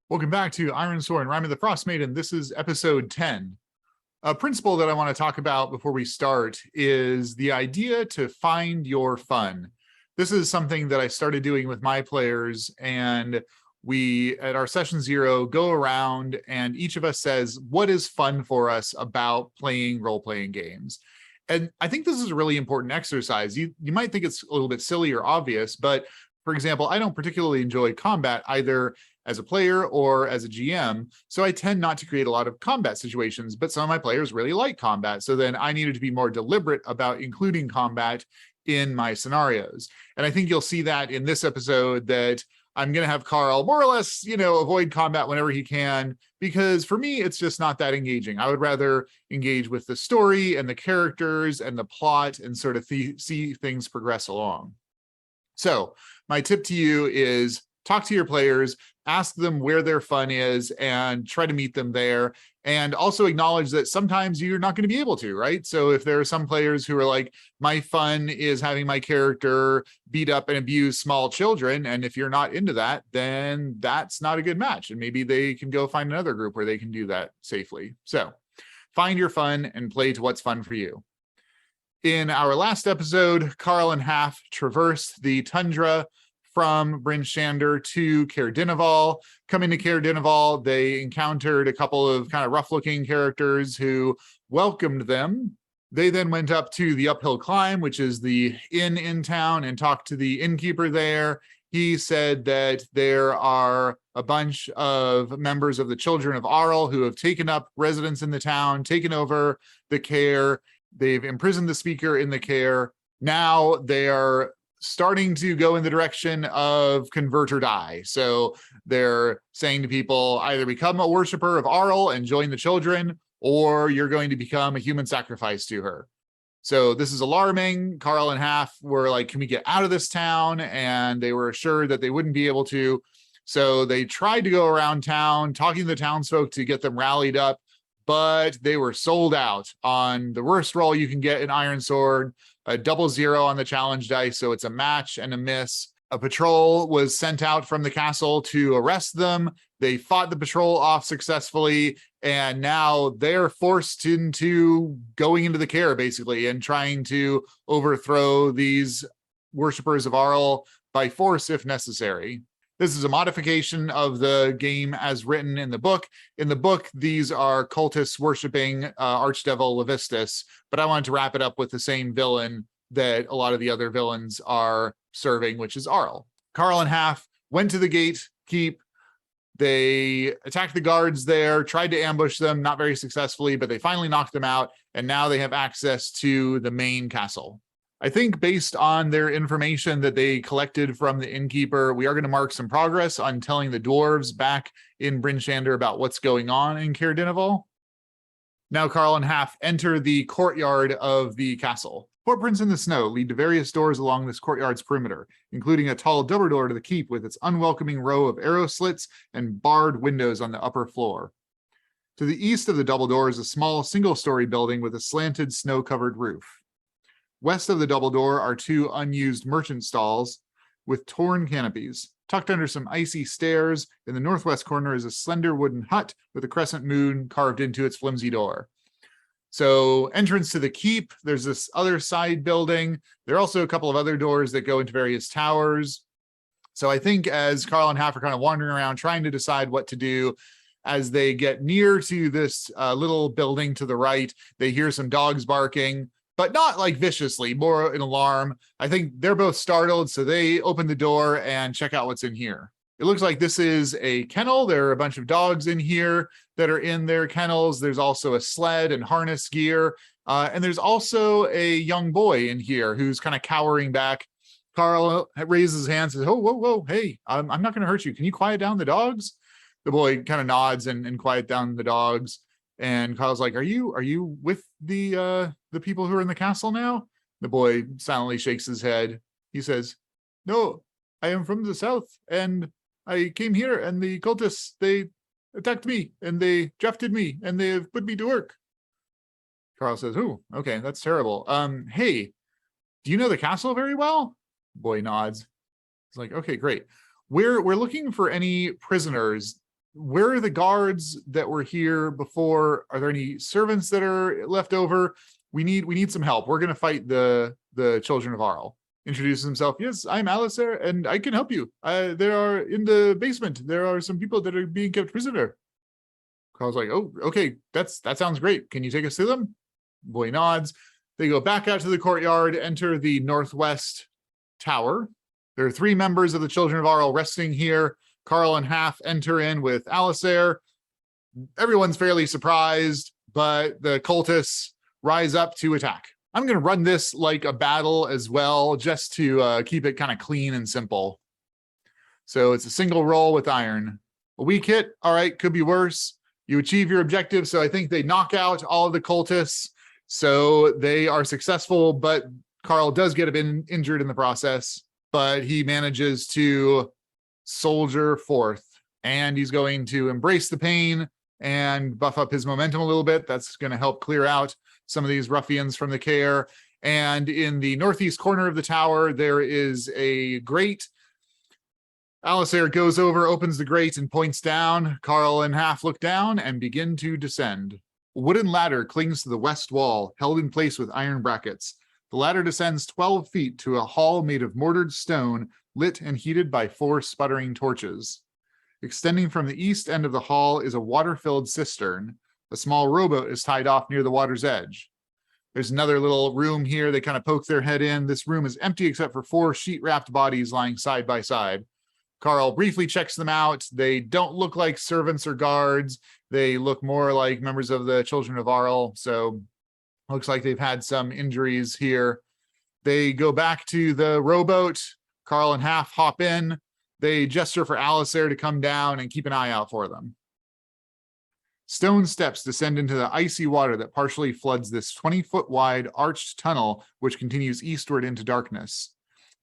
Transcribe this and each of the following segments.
Welcome back to Ironsworn, Rime of the Frostmaiden. This is episode 10. A principle that I want to talk about before we start is the idea to find your fun. This is something that I started doing with my players, and we, at our session 0, go around and each of us says, what is fun for us about playing role-playing games? And I think this is a really important exercise. You might think it's a little bit silly or obvious, but for example, I don't particularly enjoy combat either as a player or as a GM. So I tend not to create a lot of combat situations, but some of my players really like combat. So then I needed to be more deliberate about including combat in my scenarios. And I think you'll see that in this episode that I'm going to have Karl more or less, avoid combat whenever he can, because for me, it's just not that engaging. I would rather engage with the story and the characters and the plot and sort of see things progress along. So my tip to you is talk to your players, ask them where their fun is and try to meet them there. And also acknowledge that sometimes you're not going to be able to, right? So if there are some players who are like, my fun is having my character beat up and abuse small children, and if you're not into that, then that's not a good match. And maybe they can go find another group where they can do that safely. So find your fun and play to what's fun for you. In our last episode, Karl and Haf traversed the tundra from Bryn Shander to Caer. Coming to Caer, they encountered a couple of kind of rough-looking characters who welcomed them. They then went up to the uphill climb, which is the inn in town, and talked to the innkeeper there. He said that there are a bunch of members of the Children of Auril who have taken up residence in the town, taken over the Caer. They've imprisoned the speaker in the Caer. Now they are starting to go in the direction of convert or die. So they're saying to people, either become a worshiper of Auril and join the children, or you're going to become a human sacrifice to her. So this is alarming. Karl and Haf were like, can we get out of this town? And they were assured that they wouldn't be able to. So they tried to go around town, talking to the townsfolk to get them rallied up, but they were sold out on the worst roll you can get in Ironsworn, a 00 on the challenge dice, so it's a match and a miss. A patrol was sent out from the castle to arrest them. They fought the patrol off successfully, and now they're forced into going into the Caer, basically, and trying to overthrow these worshippers of Auril by force if necessary. This is a modification of the game as written in the book. In the book, these are cultists worshiping Archdevil Levistus, but I wanted to wrap it up with the same villain that a lot of the other villains are serving, which is Auril. Karl and Haf went to the gate keep. They attacked the guards there, tried to ambush them, not very successfully, but they finally knocked them out, and now they have access to the main castle. I think based on their information that they collected from the innkeeper, we are going to mark some progress on telling the dwarves back in Bryn Shander about what's going on in Caer. Now Karl and Haf enter the courtyard of the castle. Footprints in the snow lead to various doors along this courtyard's perimeter, including a tall double door to the keep with its unwelcoming row of arrow slits and barred windows on the upper floor. To the east of the double door is a small single-story building with a slanted snow-covered roof. West of the double door are 2 unused merchant stalls with torn canopies. Tucked under some icy stairs, in the northwest corner is a slender wooden hut with a crescent moon carved into its flimsy door. So entrance to the keep, there's this other side building. There are also a couple of other doors that go into various towers. So I think as Karl and Haf are kind of wandering around trying to decide what to do, as they get near to this little building to the right, they hear some dogs barking, but not like viciously, more an alarm. I think they're both startled, so they open the door and check out what's in here. It looks like this is a kennel. There are a bunch of dogs in here that are in their kennels. There's also a sled and harness gear. And there's also a young boy in here who's kind of cowering back. Karl raises his hand and says, oh, whoa, whoa, hey, I'm not going to hurt you. Can you quiet down the dogs? The boy kind of nods and quiet down the dogs. And Karl's like, are you with the people who are in the castle now? The boy silently shakes his head. He says, no, I am from the south, and I came here, and the cultists, they attacked me, and they drafted me, and they have put me to work. Karl says, oh, okay, that's terrible. Hey, do you know the castle very well? Boy nods. He's like, okay, great. We're looking for any prisoners where are the guards that were here before? Are there any servants that are left over? We need some help. We're going to fight the Children of Auril. Introduces himself. Yes, I'm Alistair, and I can help you. There are in the basement. There are some people that are being kept prisoner. Carl's like, oh, okay, that sounds great. Can you take us to them? Boy nods. They go back out to the courtyard, enter the northwest tower. There are 3 members of the Children of Auril resting here. Karl and Haf enter in with Alistair. Everyone's fairly surprised, but the cultists rise up to attack. I'm going to run this like a battle as well, just to keep it kind of clean and simple. So it's a single roll with iron. A weak hit, all right, could be worse. You achieve your objective, so I think they knock out all of the cultists. So they are successful, but Karl does get a bit injured in the process, but he manages to soldier forth, and he's going to embrace the pain and buff up his momentum a little bit. That's going to help clear out some of these ruffians from the Caer. And in the northeast corner of the tower, there is a grate. Alistair goes over, opens the grate, and points down. Karl and Haf look down and begin to descend. A wooden ladder clings to the west wall, held in place with iron brackets. The ladder descends 12 feet to a hall made of mortared stone, lit and heated by 4 sputtering torches. Extending from the east end of the hall is a water-filled cistern. A small rowboat is tied off near the water's edge. There's another little room here. They kind of poke their head in. This room is empty except for 4 sheet-wrapped bodies lying side by side. Karl briefly checks them out. They don't look like servants or guards. They look more like members of the Children of Auril, so looks like they've had some injuries here. They go back to the rowboat. Karl and Haf hop in. They gesture for Alistair to come down and keep an eye out for them. Stone steps descend into the icy water that partially floods this 20-foot wide arched tunnel, which continues eastward into darkness.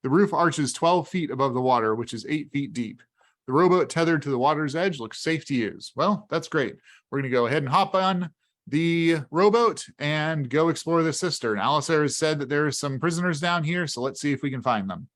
The roof arches 12 feet above the water, which is 8 feet deep. The rowboat tethered to the water's edge looks safe to use. Well, that's great. We're going to go ahead and hop on the rowboat and go explore the cistern. Alistair has said that there are some prisoners down here, so let's see if we can find them.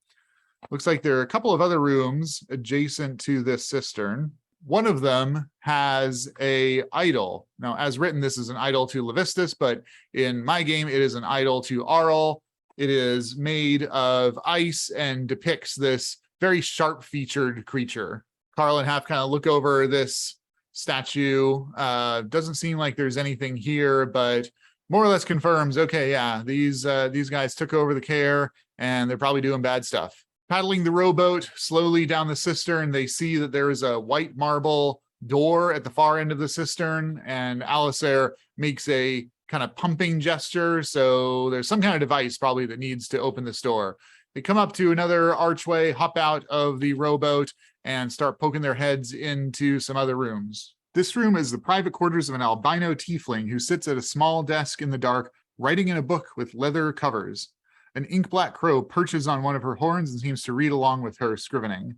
Looks like there are a couple of other rooms adjacent to this cistern. One of them has a idol. Now, as written, this is an idol to Levistus, but in my game, it is an idol to Auril. It is made of ice and depicts this very sharp-featured creature. Karl and Haf kind of look over this statue. Doesn't seem like there's anything here, but more or less confirms, okay, yeah, these guys took over the Caer, and they're probably doing bad stuff. Paddling the rowboat slowly down the cistern, they see that there is a white marble door at the far end of the cistern, and Alistair makes a kind of pumping gesture, so there's some kind of device probably that needs to open this door. They come up to another archway, hop out of the rowboat, and start poking their heads into some other rooms. This room is the private quarters of an albino tiefling who sits at a small desk in the dark, writing in a book with leather covers. An ink-black crow perches on one of her horns and seems to read along with her scrivening.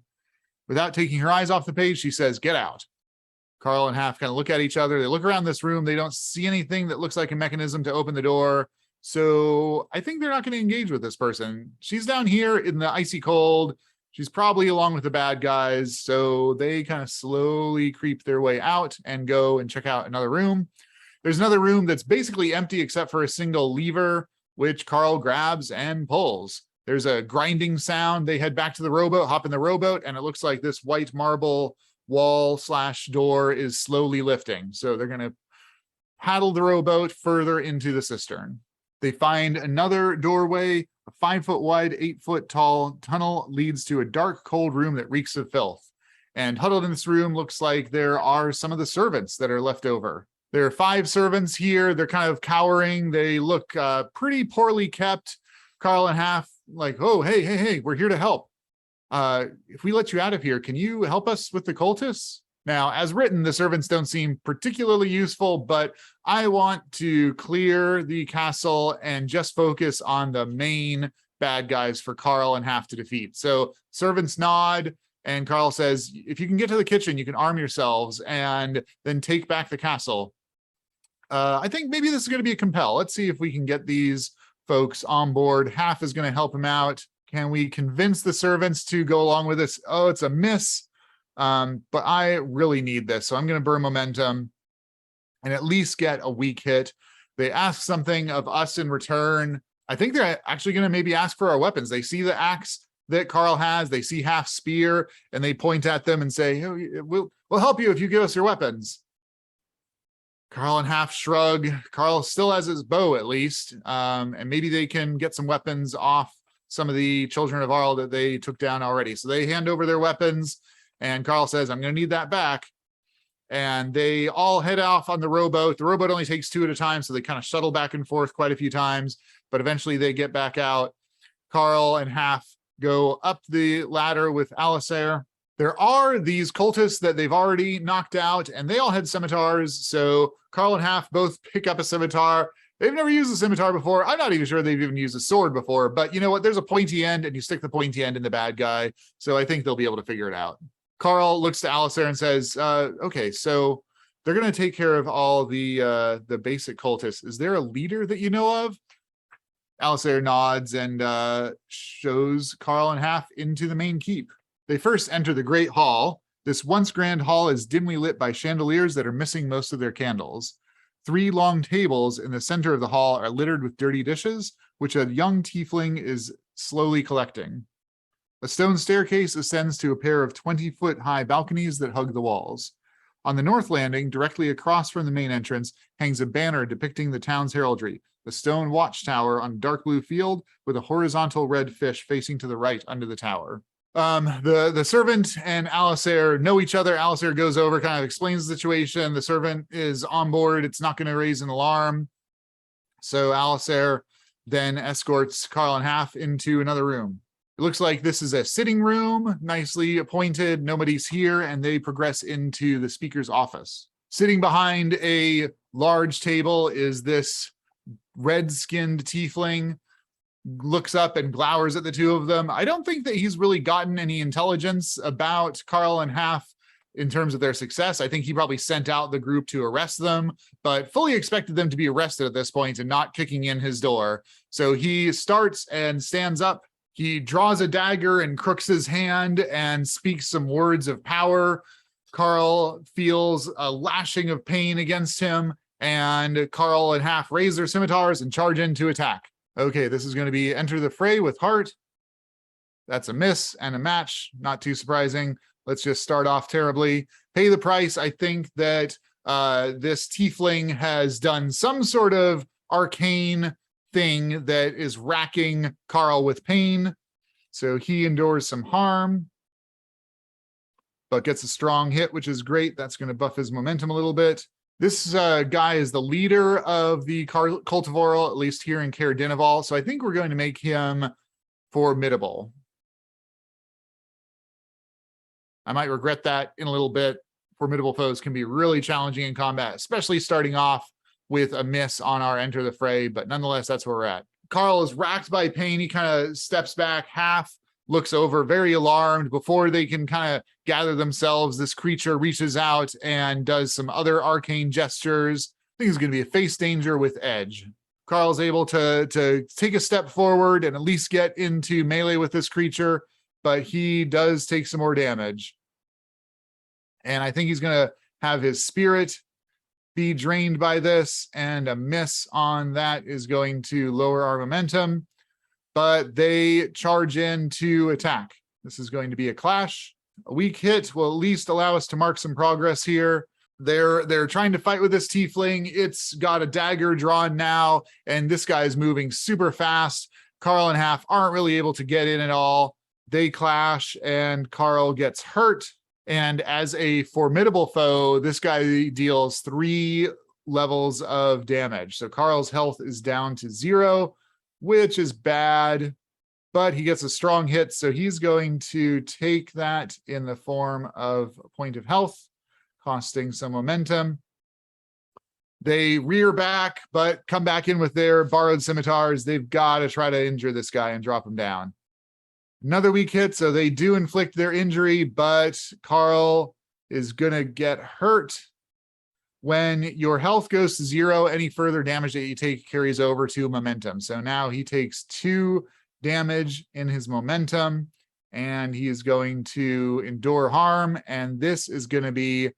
Without taking her eyes off the page, she says, "Get out." Karl and Haf kind of look at each other. They look around this room. They don't see anything that looks like a mechanism to open the door. So I think they're not going to engage with this person. She's down here in the icy cold. She's probably along with the bad guys. So they kind of slowly creep their way out and go and check out another room. There's another room that's basically empty except for a single lever, which Karl grabs and pulls. There's a grinding sound. They head back to the rowboat, hop in the rowboat, and it looks like this white marble wall/door is slowly lifting. So they're going to paddle the rowboat further into the cistern. They find another doorway. A 5-foot wide, 8-foot tall tunnel leads to a dark, cold room that reeks of filth. And huddled in this room looks like there are some of the servants that are left over. There are 5 servants here. They're kind of cowering. They look pretty poorly kept. Karl and Haf like, oh, hey, we're here to help. If we let you out of here, can you help us with the cultists? Now, as written, the servants don't seem particularly useful, but I want to clear the castle and just focus on the main bad guys for Karl and Haf to defeat. So servants nod, and Karl says, if you can get to the kitchen, you can arm yourselves and then take back the castle. I think maybe this is going to be a compel. Let's see if we can get these folks on board. Haf is going to help him out. Can we convince the servants to go along with this? Oh, it's a miss. But I really need this. So I'm going to burn momentum and at least get a weak hit. They ask something of us in return. I think they're actually going to maybe ask for our weapons. They see the axe that Karl has. They see Haf's spear, and they point at them and say, oh, we'll help you if you give us your weapons. Karl and Haf shrug. Karl still has his bow, at least, and maybe they can get some weapons off some of the Children of Auril that they took down already. So they hand over their weapons, and Karl says, I'm going to need that back. And they all head off on the rowboat. The rowboat only takes 2 at a time, so they kind of shuttle back and forth quite a few times, but eventually they get back out. Karl and Haf go up the ladder with Caer. There are these cultists that they've already knocked out, and they all had scimitars, so Karl and Haf both pick up a scimitar. They've never used a scimitar before. I'm not even sure they've even used a sword before, but you know what? There's a pointy end, and you stick the pointy end in the bad guy, so I think they'll be able to figure it out. Karl looks to Caer and says, okay, so they're going to take care of all the basic cultists. Is there a leader that you know of? Caer nods and shows Karl and Haf into the main keep. They first enter the Great Hall. This once grand hall is dimly lit by chandeliers that are missing most of their candles. 3 long tables in the center of the hall are littered with dirty dishes, which a young tiefling is slowly collecting. A stone staircase ascends to a pair of 20-foot-high balconies that hug the walls. On the north landing, directly across from the main entrance, hangs a banner depicting the town's heraldry, the stone watchtower on a dark blue field with a horizontal red fish facing to the right under the tower. The servant and Caer know each other. Caer goes over, kind of explains the situation. The servant is on board. It's not going to raise an alarm. So Caer then escorts Karl and Haf into another room. It looks like this is a sitting room, nicely appointed. Nobody's here, and they progress into the speaker's office. Sitting behind a large table is this red-skinned tiefling. Looks up and glowers at the two of them. I don't think that he's really gotten any intelligence about Karl and Haf in terms of their success. I think he probably sent out the group to arrest them, but fully expected them to be arrested at this point and not kicking in his door. So he starts and stands up. He draws a dagger and crooks his hand and speaks some words of power. Karl feels a lashing of pain against him, and Karl and Haf raise their scimitars and charge in to attack. Okay, this is going to be enter the fray with heart. That's a miss and a match. Not too surprising. Let's just start off terribly. Pay the price. I think that this tiefling has done some sort of arcane thing that is racking Karl with pain. So he endures some harm, but gets a strong hit, which is great. That's going to buff his momentum a little bit. This guy is the leader of the Cult of Auril, at least here in Caer Dineval. So I think we're going to make him formidable. I might regret that in a little bit. Formidable foes can be really challenging in combat, especially starting off with a miss on our enter the fray. But nonetheless, that's where we're at. Karl is racked by pain. He kind of steps back. Haf looks over, very alarmed. Before they can kind of gather themselves, this creature reaches out and does some other arcane gestures. I think it's going to be a face danger with edge. Karl's able to take a step forward and at least get into melee with this creature, but he does take some more damage. And I think he's going to have his spirit be drained by this, and a miss on that is going to lower our momentum. But they charge in to attack. This is going to be a clash. A weak hit will at least allow us to mark some progress here. They're trying to fight with this tiefling. It's got a dagger drawn now, and this guy is moving super fast. Karl and Haf aren't really able to get in at all. They clash, and Karl gets hurt. And as a formidable foe, this guy deals 3 levels of damage. So Karl's health is down to 0, which is bad, but he gets a strong hit, so he's going to take that in the form of a point of health, costing some momentum. They rear back, but come back in with their borrowed scimitars. They've got to try to injure this guy and drop him down. Another weak hit, so they do inflict their injury, but Karl is going to get hurt. When your health goes to 0, any further damage that you take carries over to momentum. So now he takes 2 damage in his momentum, and he is going to endure harm, and this is going to be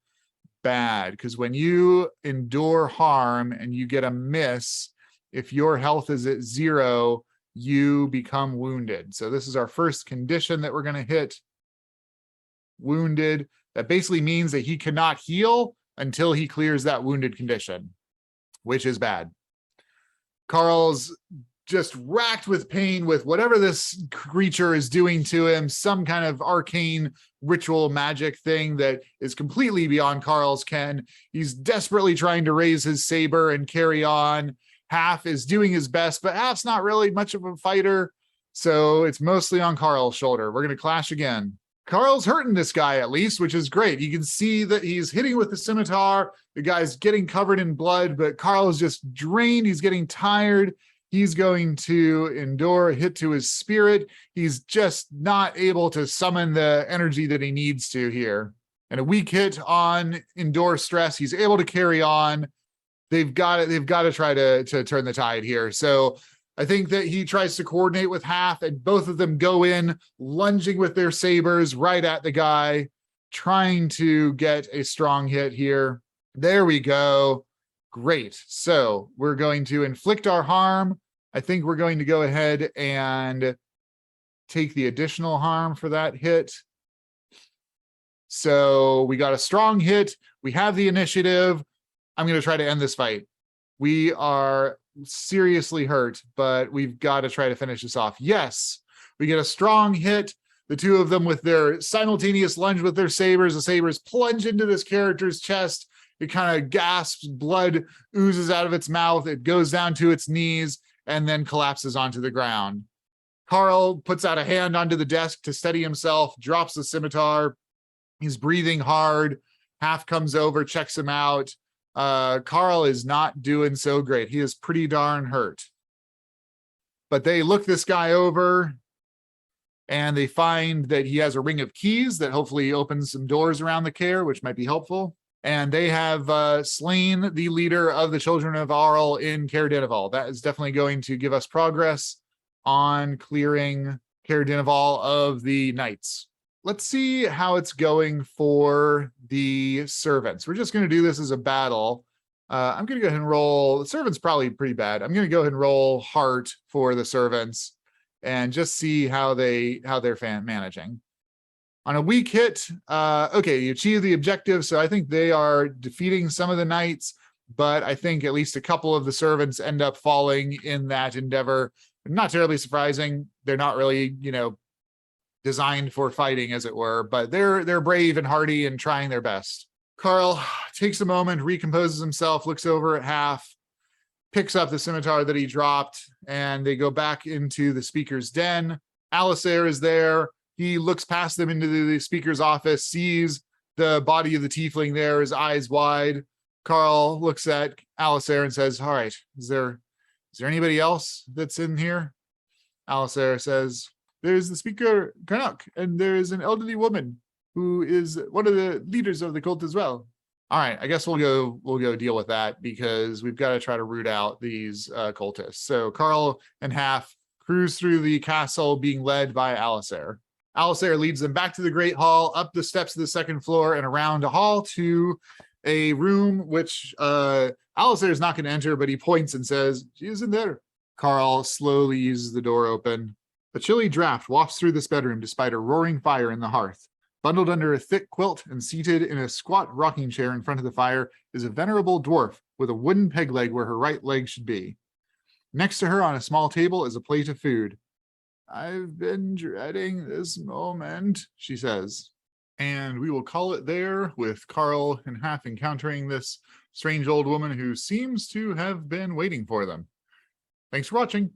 bad, because when you endure harm and you get a miss, if your health is at 0, you become wounded. So this is our first condition that we're going to hit. Wounded. That basically means that he cannot heal until he clears that wounded condition, which is bad. Karl's just racked with pain with whatever this creature is doing to him, some kind of arcane ritual magic thing that is completely beyond Karl's ken. He's desperately trying to raise his saber and carry on. Haf is doing his best, but Haf's not really much of a fighter, so it's mostly on Karl's shoulder. We're going to clash again. Karl's hurting this guy at least, which is great. You can see that he's hitting with the scimitar. The guy's getting covered in blood, but Karl is just drained. He's getting tired. He's going to endure a hit to his spirit. He's just not able to summon the energy that he needs to here. And a weak hit on endure stress. He's able to carry on. They've got to try to turn the tide here. So I think that he tries to coordinate with Haf, and both of them go in, lunging with their sabers right at the guy, trying to get a strong hit here. There we go. Great. So we're going to inflict our harm. I think we're going to go ahead and take the additional harm for that hit. So we got a strong hit. We have the initiative. I'm going to try to end this fight. We are seriously hurt, but we've got to try to finish this off. Yes, we get a strong hit. The two of them with their simultaneous lunge with their sabers. The sabers plunge into this character's chest. It kind of gasps, blood oozes out of its mouth. It goes down to its knees and then collapses onto the ground. Karl puts out a hand onto the desk to steady himself, drops the scimitar. He's breathing hard. Haf comes over, checks him out. Karl is not doing so great. He is pretty darn hurt. But they look this guy over and they find that he has a ring of keys that hopefully opens some doors around the Caer, which might be helpful. And they have slain the leader of the Children of Auril in Caer Dineval. That is definitely going to give us progress on clearing Caer Dineval of the knights. Let's see how it's going for the servants. We're just going to do this as a battle. I'm going to go ahead and roll. The servants probably pretty bad. I'm going to go ahead and roll heart for the servants and just see how they're managing. On a weak hit, okay, you achieve the objective. So I think they are defeating some of the knights, but I think at least a couple of the servants end up falling in that endeavor. Not terribly surprising. They're not really, designed for fighting, as it were, but they're brave and hardy and trying their best. Karl takes a moment, recomposes himself, looks over at Haf, picks up the scimitar that he dropped, and they go back into the speaker's den. Alisair is there. He looks past them into the speaker's office, sees the body of the tiefling there, his eyes wide. Karl looks at Alisair and says, all right, is there anybody else that's in here? Alisair says, there's the speaker, Canuck, and there's an elderly woman who is one of the leaders of the cult as well. All right, I guess we'll go deal with that because we've got to try to root out these cultists. So Karl and Haf cruise through the castle being led by Alisair. Alisair leads them back to the Great Hall, up the steps of the second floor, and around a hall to a room which Alisair is not going to enter, but he points and says, she is in there. Karl slowly uses the door open. A chilly draft wafts through this bedroom despite a roaring fire in the hearth. Bundled under a thick quilt and seated in a squat rocking chair in front of the fire is a venerable dwarf with a wooden peg leg where her right leg should be. Next to her on a small table is a plate of food. I've been dreading this moment, she says. And we will call it there with Karl and Haf encountering this strange old woman who seems to have been waiting for them. Thanks for watching.